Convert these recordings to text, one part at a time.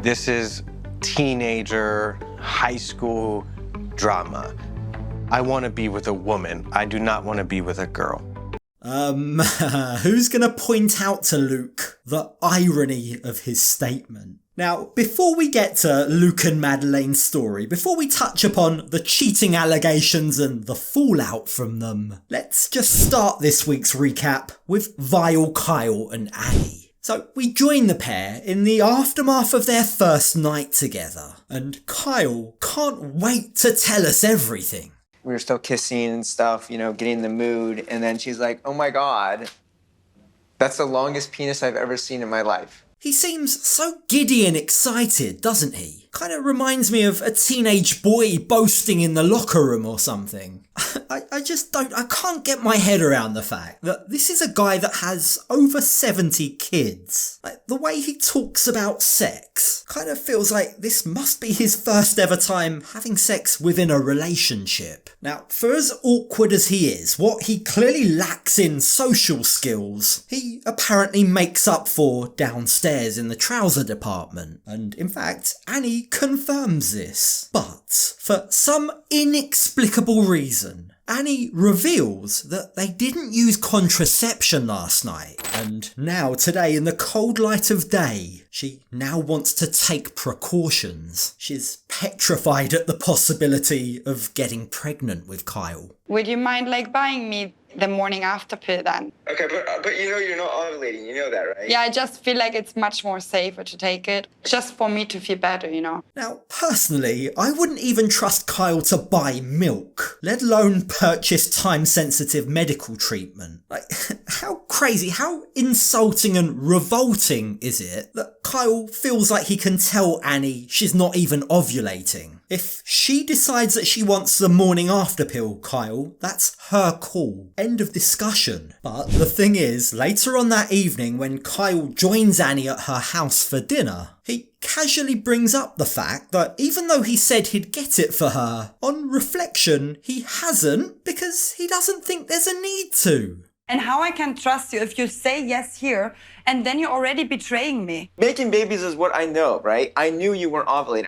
This is teenager, high school drama. I want to be with a woman. I do not want to be with a girl. Who's gonna point out to Luke the irony of his statement? Now, before we get to Luke and Madelein's story, before we touch upon the cheating allegations and the fallout from them, let's just start this week's recap with vile Kyle and Annie. So we join the pair in the aftermath of their first night together, and Kyle can't wait to tell us everything. We were still kissing and stuff, you know, getting in the mood. And then she's like, oh my God, that's the longest penis I've ever seen in my life. He seems so giddy and excited, doesn't he? Kind of reminds me of a teenage boy boasting in the locker room or something. I can't get my head around the fact that this is a guy that has over 70 kids. Like, the way he talks about sex kind of feels like this must be his first ever time having sex within a relationship. Now, for as awkward as he is, what he clearly lacks in social skills, he apparently makes up for downstairs in the trouser department. And in fact, Annie confirms this. But for some inexplicable reason, Annie reveals that they didn't use contraception last night, and now today in the cold light of day, she now wants to take precautions. She's petrified at the possibility of getting pregnant with Kyle. Would you mind buying me the morning after pill then? Okay, but you know you're not ovulating, you know that, right? Yeah, I just feel like it's much more safer to take it, just for me to feel better, you know? Now, personally, I wouldn't even trust Kyle to buy milk, let alone purchase time-sensitive medical treatment. Like, how crazy, how insulting and revolting is it that Kyle feels like he can tell Annie she's not even ovulating? If she decides that she wants the morning after pill, Kyle, that's her call. End of discussion. But the thing is, later on that evening when Kyle joins Annie at her house for dinner, he casually brings up the fact that even though he said he'd get it for her, on reflection, he hasn't because he doesn't think there's a need to. And how I can trust you if you say yes here and then you're already betraying me? Making babies is what I know, right? I knew you weren't ovulating.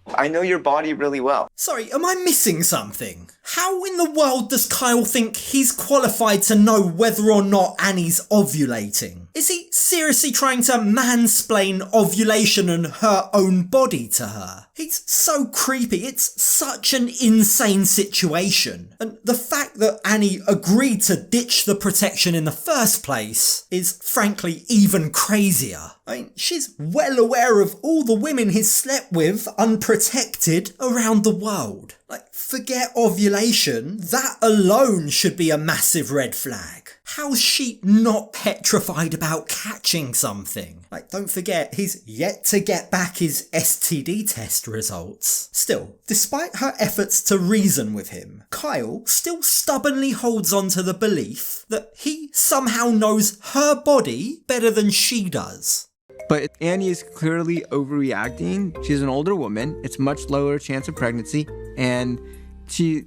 I know your body really well. Sorry, am I missing something? How in the world does Kyle think he's qualified to know whether or not Annie's ovulating? Is he seriously trying to mansplain ovulation and her own body to her? He's so creepy, it's such an insane situation. And the fact that Annie agreed to ditch the protection in the first place is frankly even crazier. I mean, she's well aware of all the women he's slept with unprotected around the world. Like, forget ovulation, that alone should be a massive red flag. How's she not petrified about catching something? Like, don't forget, he's yet to get back his STD test results. Still, despite her efforts to reason with him, Kyle still stubbornly holds on to the belief that he somehow knows her body better than she does. But Annie is clearly overreacting. She's an older woman. It's much lower chance of pregnancy. And she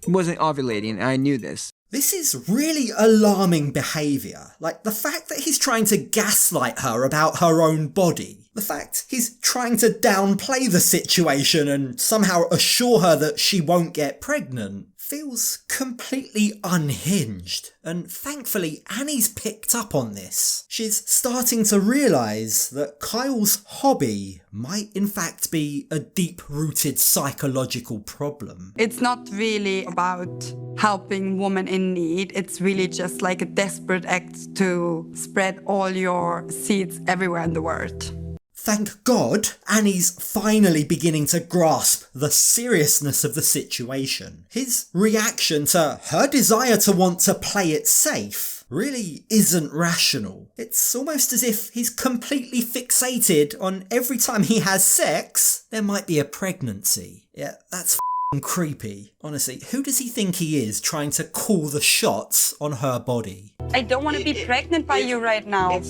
wasn't ovulating. I knew this. This is really alarming behaviour. Like, the fact that he's trying to gaslight her about her own body. The fact he's trying to downplay the situation and somehow assure her that she won't get pregnant feels completely unhinged. And thankfully, Annie's picked up on this. She's starting to realise that Kyle's hobby might in fact be a deep-rooted psychological problem. It's not really about helping women in need. It's really just like a desperate act to spread all your seeds everywhere in the world. Thank God, Annie's finally beginning to grasp the seriousness of the situation. His reaction to her desire to want to play it safe really isn't rational. It's almost as if he's completely fixated on every time he has sex, there might be a pregnancy. Yeah, that's creepy. Honestly, who does he think he is trying to call the shots on her body? I don't want to be pregnant by you right now.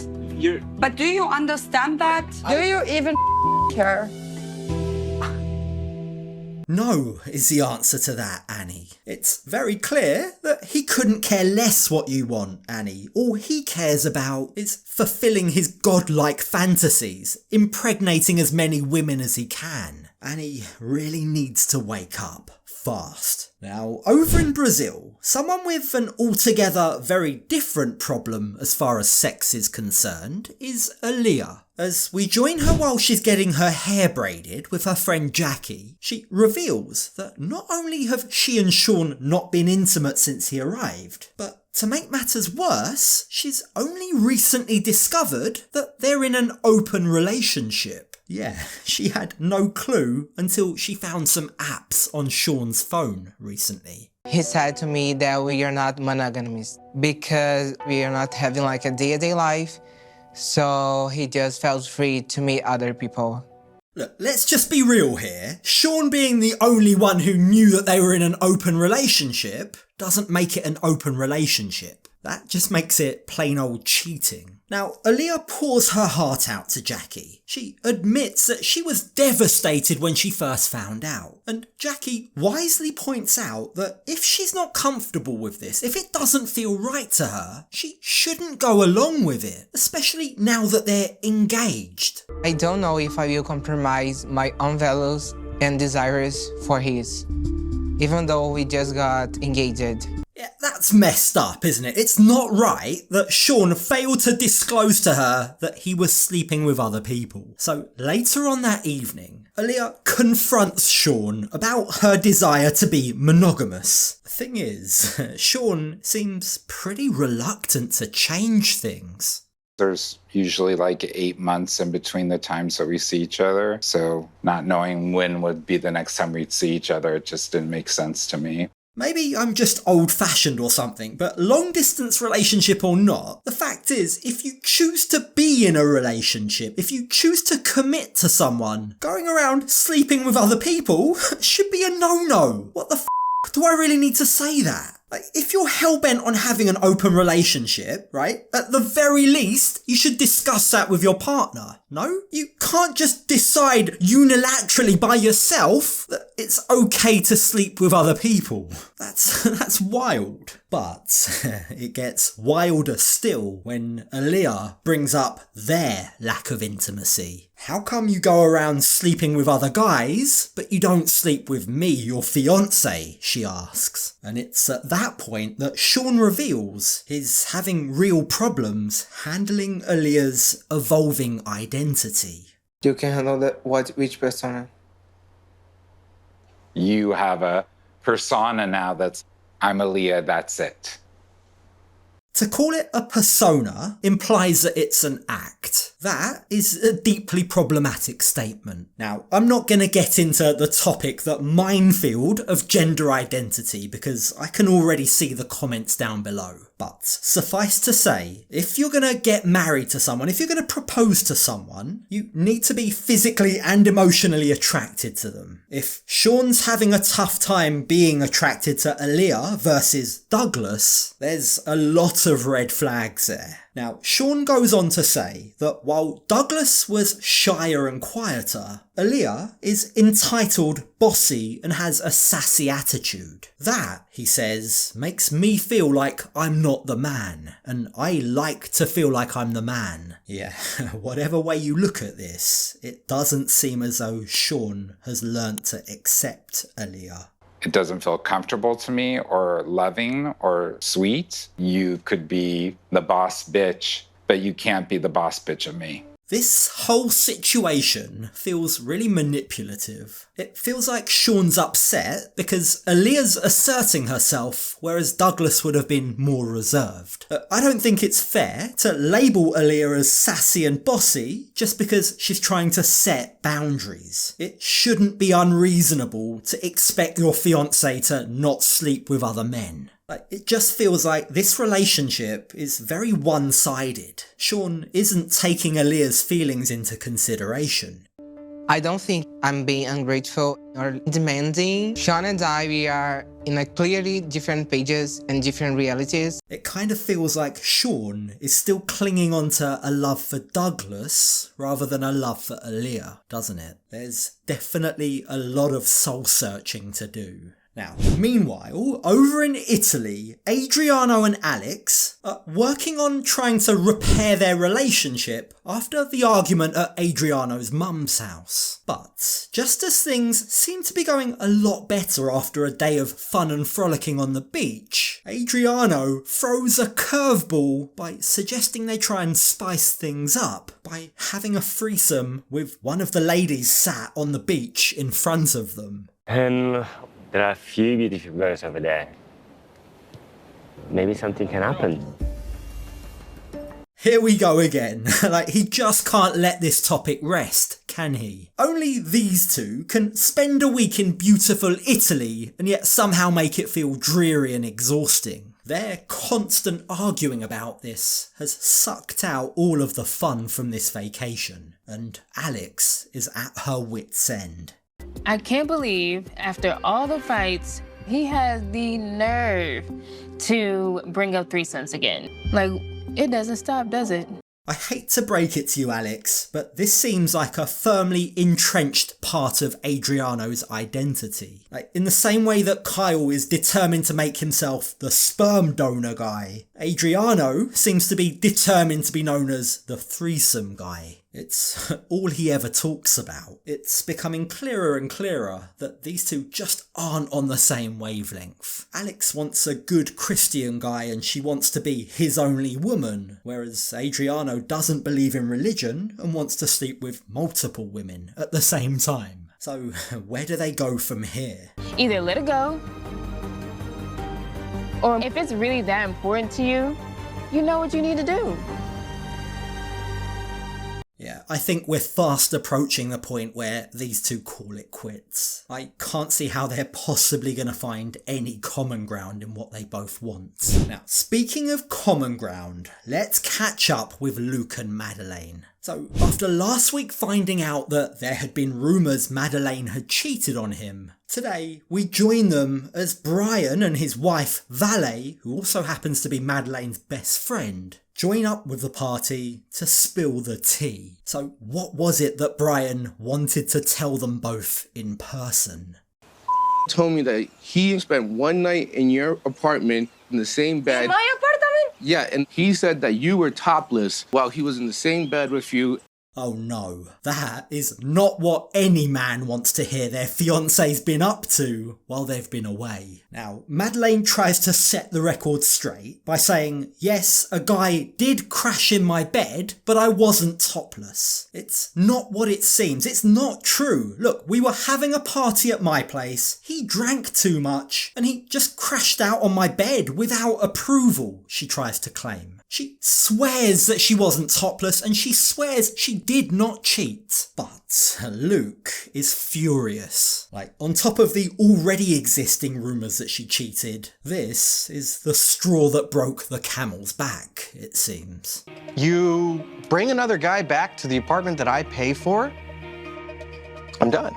But do you understand that? Do you even care? No is the answer to that, Annie. It's very clear that he couldn't care less what you want, Annie. All he cares about is fulfilling his godlike fantasies, impregnating as many women as he can. Annie really needs to wake up fast. Now, over in Brazil, someone with an altogether very different problem as far as sex is concerned is Alliya. As we join her while she's getting her hair braided with her friend Jackie, she reveals that not only have she and Shawn not been intimate since he arrived, but to make matters worse, she's only recently discovered that they're in an open relationship. Yeah, she had no clue until she found some apps on Shawn's phone recently. He said to me that we are not monogamous because we are not having like a day-to-day life. So he just felt free to meet other people. Look, let's just be real here. Shawn being the only one who knew that they were in an open relationship doesn't make it an open relationship. That just makes it plain old cheating. Now, Alliya pours her heart out to Jackie. She admits that she was devastated when she first found out. And Jackie wisely points out that if she's not comfortable with this, if it doesn't feel right to her, she shouldn't go along with it, especially now that they're engaged. I don't know if I will compromise my own values and desires for his, even though we just got engaged. Yeah, that's messed up, isn't it? It's not right that Shawn failed to disclose to her that he was sleeping with other people. So later on that evening, Alliya confronts Shawn about her desire to be monogamous. The thing is, Shawn seems pretty reluctant to change things. There's usually like 8 months in between the times that we see each other. So not knowing when would be the next time we'd see each other, it just didn't make sense to me. Maybe I'm just old-fashioned or something, but long-distance relationship or not, the fact is, if you choose to be in a relationship, if you choose to commit to someone, going around sleeping with other people should be a no-no. What the f*** do I really need to say that? Like, if you're hell-bent on having an open relationship, right, at the very least, you should discuss that with your partner, no? You can't just decide unilaterally by yourself that it's okay to sleep with other people. That's wild. But it gets wilder still when Alliya brings up their lack of intimacy. How come you go around sleeping with other guys, but you don't sleep with me, your fiancé? She asks. And it's at that point that Shawn reveals he's having real problems handling Alliya's evolving identity. You can handle which persona? You have a persona now that's, I'm Alliya, that's it. To call it a persona implies that it's an act. That is a deeply problematic statement. Now, I'm not going to get into the topic, that minefield of gender identity, because I can already see the comments down below. But suffice to say, if you're going to get married to someone, if you're going to propose to someone, you need to be physically and emotionally attracted to them. If Shawn's having a tough time being attracted to Alliya versus Douglas, there's a lot of red flags there. Now, Shawn goes on to say that while Douglas was shyer and quieter, Alliya is entitled, bossy, and has a sassy attitude. That, he says, makes me feel like I'm not the man, and I like to feel like I'm the man. Yeah, whatever way you look at this, it doesn't seem as though Shawn has learnt to accept Alliya. It doesn't feel comfortable to me or loving or sweet. You could be the boss bitch, but you can't be the boss bitch of me. This whole situation feels really manipulative. It feels like Shawn's upset because Alliya's asserting herself, whereas Douglas would have been more reserved. I don't think it's fair to label Alliya as sassy and bossy just because she's trying to set boundaries. It shouldn't be unreasonable to expect your fiancé to not sleep with other men. It just feels like this relationship is very one-sided. Shawn isn't taking Alliya's feelings into consideration. I don't think I'm being ungrateful or demanding. Shawn and I, we are in a clearly different pages and different realities. It kind of feels like Shawn is still clinging on to a love for Douglas rather than a love for Alliya, doesn't it? There's definitely a lot of soul searching to do. Now, meanwhile, over in Italy, Adriano and Alex are working on trying to repair their relationship after the argument at Adriano's mum's house. But just as things seem to be going a lot better after a day of fun and frolicking on the beach, Adriano throws a curveball by suggesting they try and spice things up by having a threesome with one of the ladies sat on the beach in front of them. And there are a few beautiful girls over there. Maybe something can happen. Here we go again. Like, he just can't let this topic rest, can he? Only these two can spend a week in beautiful Italy and yet somehow make it feel dreary and exhausting. Their constant arguing about this has sucked out all of the fun from this vacation, and Alex is at her wit's end. I can't believe after all the fights, he has the nerve to bring up threesomes again. Like, it doesn't stop, does it? I hate to break it to you, Alex, but this seems like a firmly entrenched part of Adriano's identity. Like, in the same way that Kyle is determined to make himself the sperm donor guy, Adriano seems to be determined to be known as the threesome guy. It's all he ever talks about. It's becoming clearer and clearer that these two just aren't on the same wavelength. Alex wants a good Christian guy and she wants to be his only woman, whereas Adriano doesn't believe in religion and wants to sleep with multiple women at the same time. So where do they go from here? Either let it go, or if it's really that important to you, you know what you need to do. Yeah, I think we're fast approaching the point where these two call it quits. I can't see how they're possibly going to find any common ground in what they both want. Now, speaking of common ground, let's catch up with Luke and Madelein. So, after last week finding out that there had been rumours Madelein had cheated on him, today we join them as Brian and his wife Vale, who also happens to be Madelein's best friend, join up with the party to spill the tea. So what was it that Brian wanted to tell them both in person? Told me that he spent one night in your apartment in the same bed. In my apartment? Yeah, and he said that you were topless while he was in the same bed with you. Oh no, that is not what any man wants to hear their fiancé's been up to while they've been away. Now, Madeleine tries to set the record straight by saying, yes, a guy did crash in my bed, but I wasn't topless. It's not what it seems. It's not true. Look, we were having a party at my place. He drank too much and he just crashed out on my bed without approval, she tries to claim. She swears that she wasn't topless and she swears she did not cheat. But Luke is furious. Like, on top of the already existing rumours that she cheated, this is the straw that broke the camel's back, it seems. You bring another guy back to the apartment that I pay for? I'm done.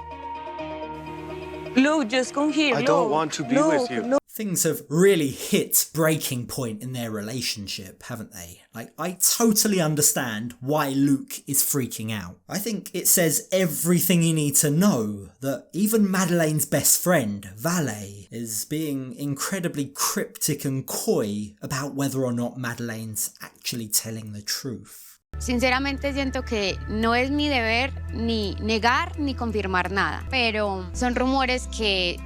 Luke, just come here. I don't want to be with you. No. Things have really hit breaking point in their relationship, haven't they? Like, I totally understand why Luke is freaking out. I think it says everything you need to know that even Madelein's best friend, Vale, is being incredibly cryptic and coy about whether or not Madeleine's actually telling the truth. Sinceramente siento que no es mi deber ni negar ni confirmar nada, pero son rumores que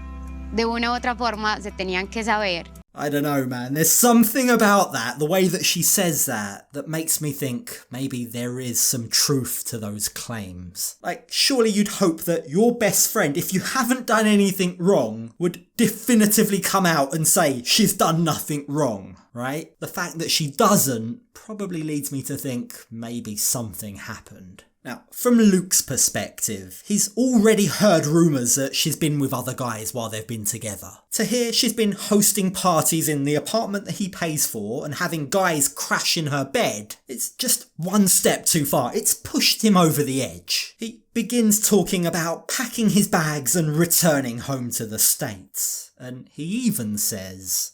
de una u otra forma se tenían que saber. I don't know, man. There's something about that, the way that she says that makes me think maybe there is some truth to those claims. Like, surely you'd hope that your best friend, if you haven't done anything wrong, would definitively come out and say she's done nothing wrong, right? The fact that she doesn't probably leads me to think maybe something happened. Now, from Luke's perspective, he's already heard rumours that she's been with other guys while they've been together. To hear she's been hosting parties in the apartment that he pays for and having guys crash in her bed, it's just one step too far. It's pushed him over the edge. He begins talking about packing his bags and returning home to the States. And he even says,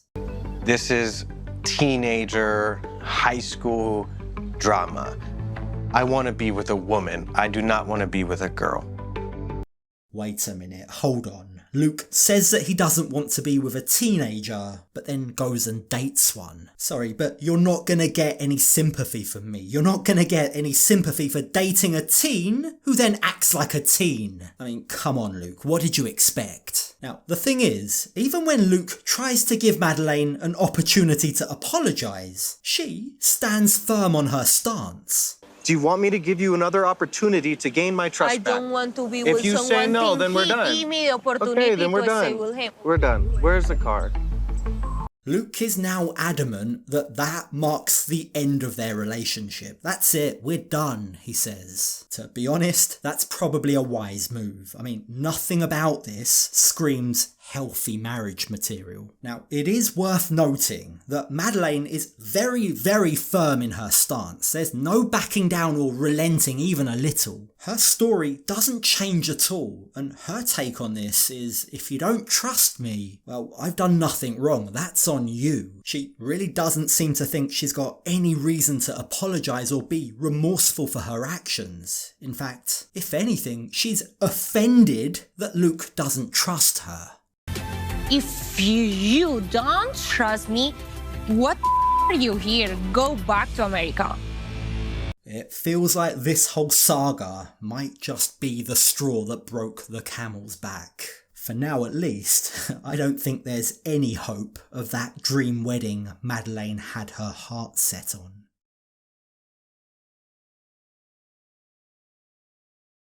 This is teenager, high school drama. I want to be with a woman. I do not want to be with a girl. Wait a minute, hold on. Luke says that he doesn't want to be with a teenager, but then goes and dates one. Sorry, but you're not gonna get any sympathy from me. You're not gonna get any sympathy for dating a teen who then acts like a teen. I mean, come on, Luke, what did you expect? Now, the thing is, even when Luke tries to give Madeleine an opportunity to apologise, she stands firm on her stance. Do you want me to give you another opportunity to gain my trust I back? don't want to be If with you someone. say no, till then we're he done. Give me the opportunity Okay, then we're to stay done. with him. We're done. Where's the card? Luke is now adamant that marks the end of their relationship. That's it, we're done, he says. To be honest, that's probably a wise move. I mean, nothing about this screams healthy marriage material. Now, it is worth noting that Madeleine is very, very firm in her stance. There's no backing down or relenting even a little. Her story doesn't change at all, and her take on this is, if you don't trust me, well, I've done nothing wrong, that's on you. She really doesn't seem to think she's got any reason to apologise or be remorseful for her actions. In fact, if anything, she's offended that Luke doesn't trust her. If you don't trust me, what are you here? Go back to America. It feels like this whole saga might just be the straw that broke the camel's back. For now at least, I don't think there's any hope of that dream wedding Madeleine had her heart set on.